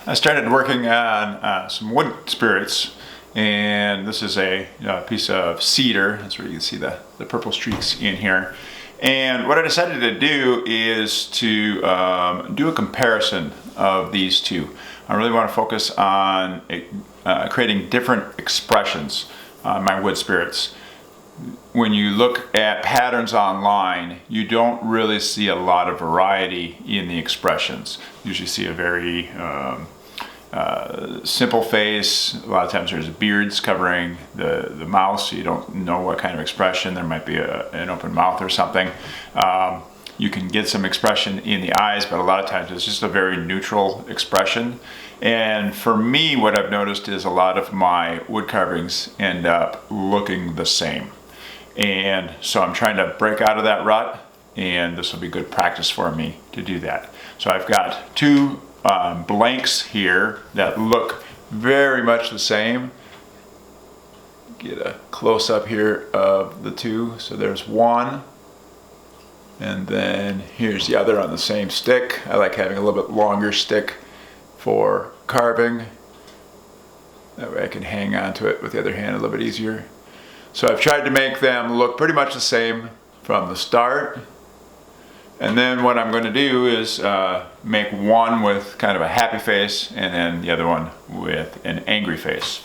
I started working on some wood spirits, and this is a piece of cedar. That's where you can see the purple streaks in here. And what I decided to do is to do a comparison of these two. I really want to focus on creating different expressions on my wood spirits. When you look at patterns online, you don't really see a lot of variety in the expressions. You usually see a very simple face. A lot of times there's beards covering the mouth, so you don't know what kind of expression. There might be an open mouth or something. You can get some expression in the eyes, but a lot of times it's just a very neutral expression. And for me, what I've noticed is a lot of my wood carvings end up looking the same. And so I'm trying to break out of that rut, and this will be good practice for me to do that. So I've got two blanks here that look very much the same. Get a close-up here of the two. So there's one, and then here's the other on the same stick. I like having a little bit longer stick for carving. That way I can hang on to it with the other hand a little bit easier. So I've tried to make them look pretty much the same from the start. And then what I'm going to do is make one with kind of a happy face and then the other one with an angry face.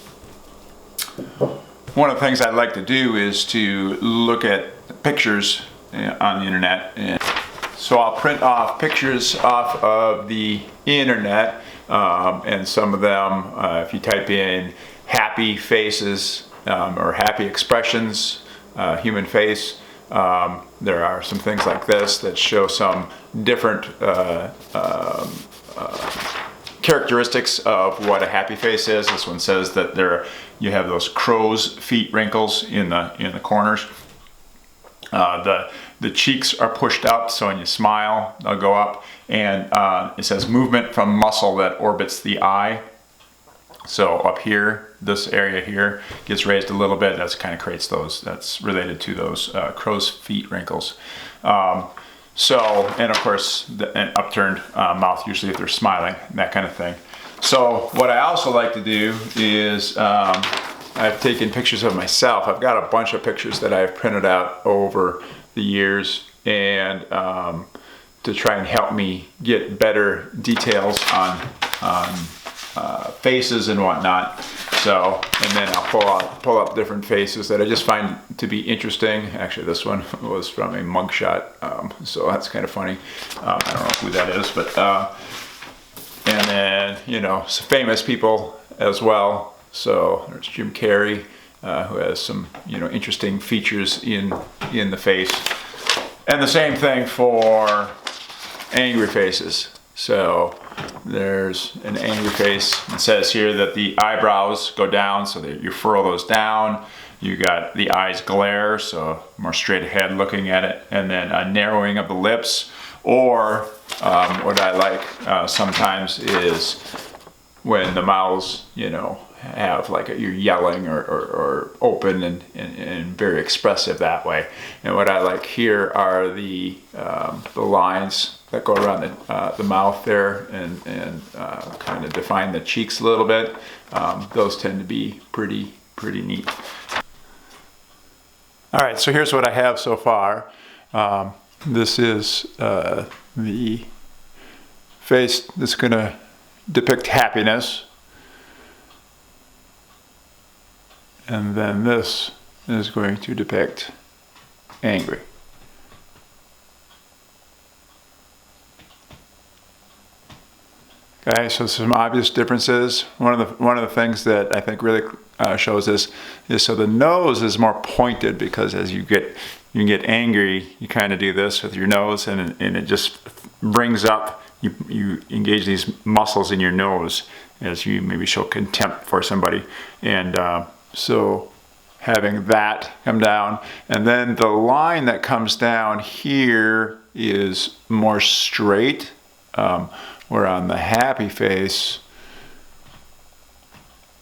One of the things I like to do is to look at pictures on the internet. And so I'll print off pictures off of the internet, and some of them, if you type in happy faces or happy expressions, human face, there are some things like this that show some different characteristics of what a happy face is. This one says that you have those crow's feet wrinkles in the corners. The cheeks are pushed up, so when you smile, they'll go up. And it says movement from muscle that orbits the eye. So up here, this area here gets raised a little bit. That kind of creates those. That's related to those crow's feet wrinkles. And of course, an upturned mouth, usually if they're smiling, that kind of thing. So what I also like to do is I've taken pictures of myself. I've got a bunch of pictures that I've printed out over the years, and to try and help me get better details on faces and whatnot. So, and then I'll pull up different faces that I just find to be interesting. Actually, this one was from a mugshot, so that's kind of funny. I don't know who that is, but and then some famous people as well. So there's Jim Carrey, who has some interesting features in the face, and the same thing for angry faces. So there's an angry face. It says here that the eyebrows go down, so that you furrow those down. You got the eyes glare, so more straight ahead looking at it, and then a narrowing of the lips. Or what I like sometimes is when the mouths, have like you're yelling or open and very expressive that way. And what I like here are the lines that go around the mouth there and kind of define the cheeks a little bit. Those tend to be pretty neat. All right, so here's what I have so far. This is the face that's going to depict happiness. And then this is going to depict angry. Okay, so some obvious differences. One of the things that I think really shows this is so the nose is more pointed, because as you get angry, you kind of do this with your nose, and it just brings up. You engage these muscles in your nose as you maybe show contempt for somebody, and so having that come down, and then the line that comes down here is more straight. Where on the happy face,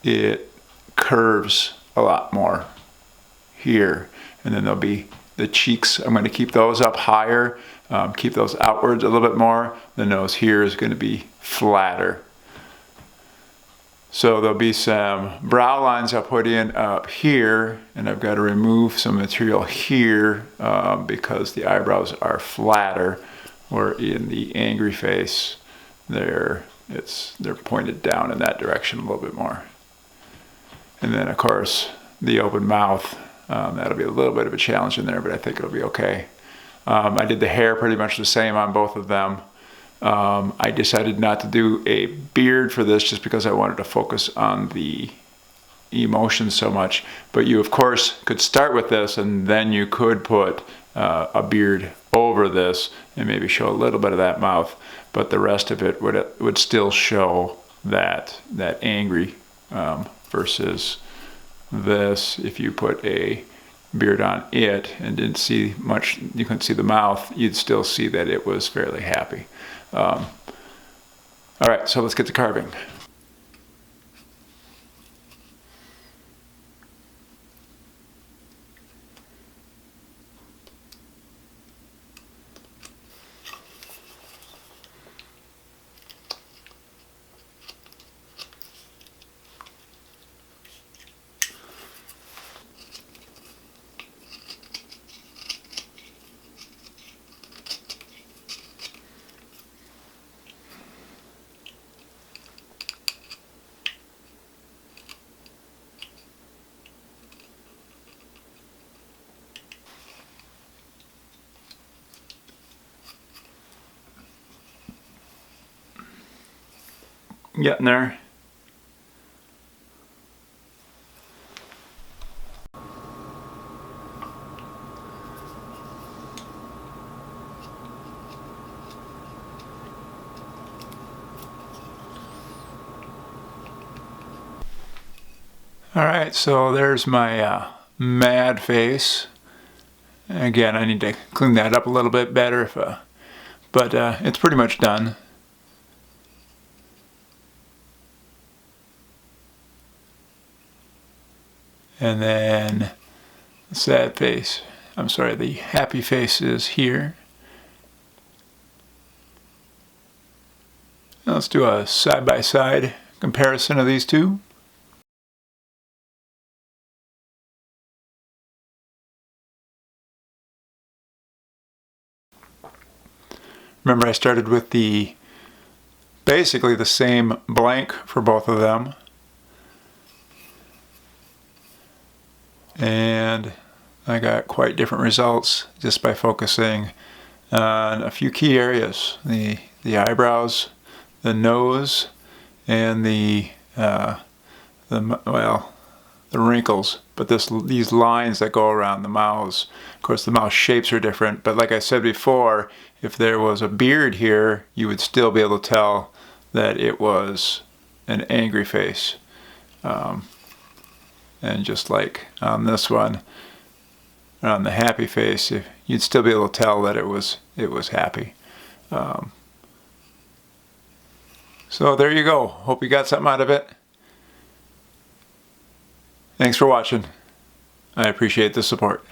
it curves a lot more here. And then there'll be the cheeks. I'm going to keep those up higher, keep those outwards a little bit more. The nose here is going to be flatter. So there'll be some brow lines I'll put in up here, and I've got to remove some material here because the eyebrows are flatter, or in the angry face they're pointed down in that direction a little bit more. And then of course the open mouth, that'll be a little bit of a challenge in there, but I think it'll be okay. I did the hair pretty much the same on both of them. I decided not to do a beard for this just because I wanted to focus on the emotion so much. But you, of course, could start with this, and then you could put a beard over this and maybe show a little bit of that mouth. But the rest of it would still show that angry versus this. If you put a beard on it and didn't see much, you couldn't see the mouth, you'd still see that it was fairly happy. All right, so let's get to carving. Getting there. All right, so there's my mad face. Again, I need to clean that up a little bit better, but it's pretty much done. And then the sad face, I'm sorry, the happy face is here. Now let's do a side-by-side comparison of these two. Remember, I started with basically the same blank for both of them. And I got quite different results just by focusing on a few key areas: the eyebrows, the nose, and the wrinkles. But these lines that go around the mouths. Of course, the mouth shapes are different. But like I said before, if there was a beard here, you would still be able to tell that it was an angry face. And just like on this one, on the happy face, you'd still be able to tell that it was happy. So there you go. Hope you got something out of it. Thanks for watching. I appreciate the support.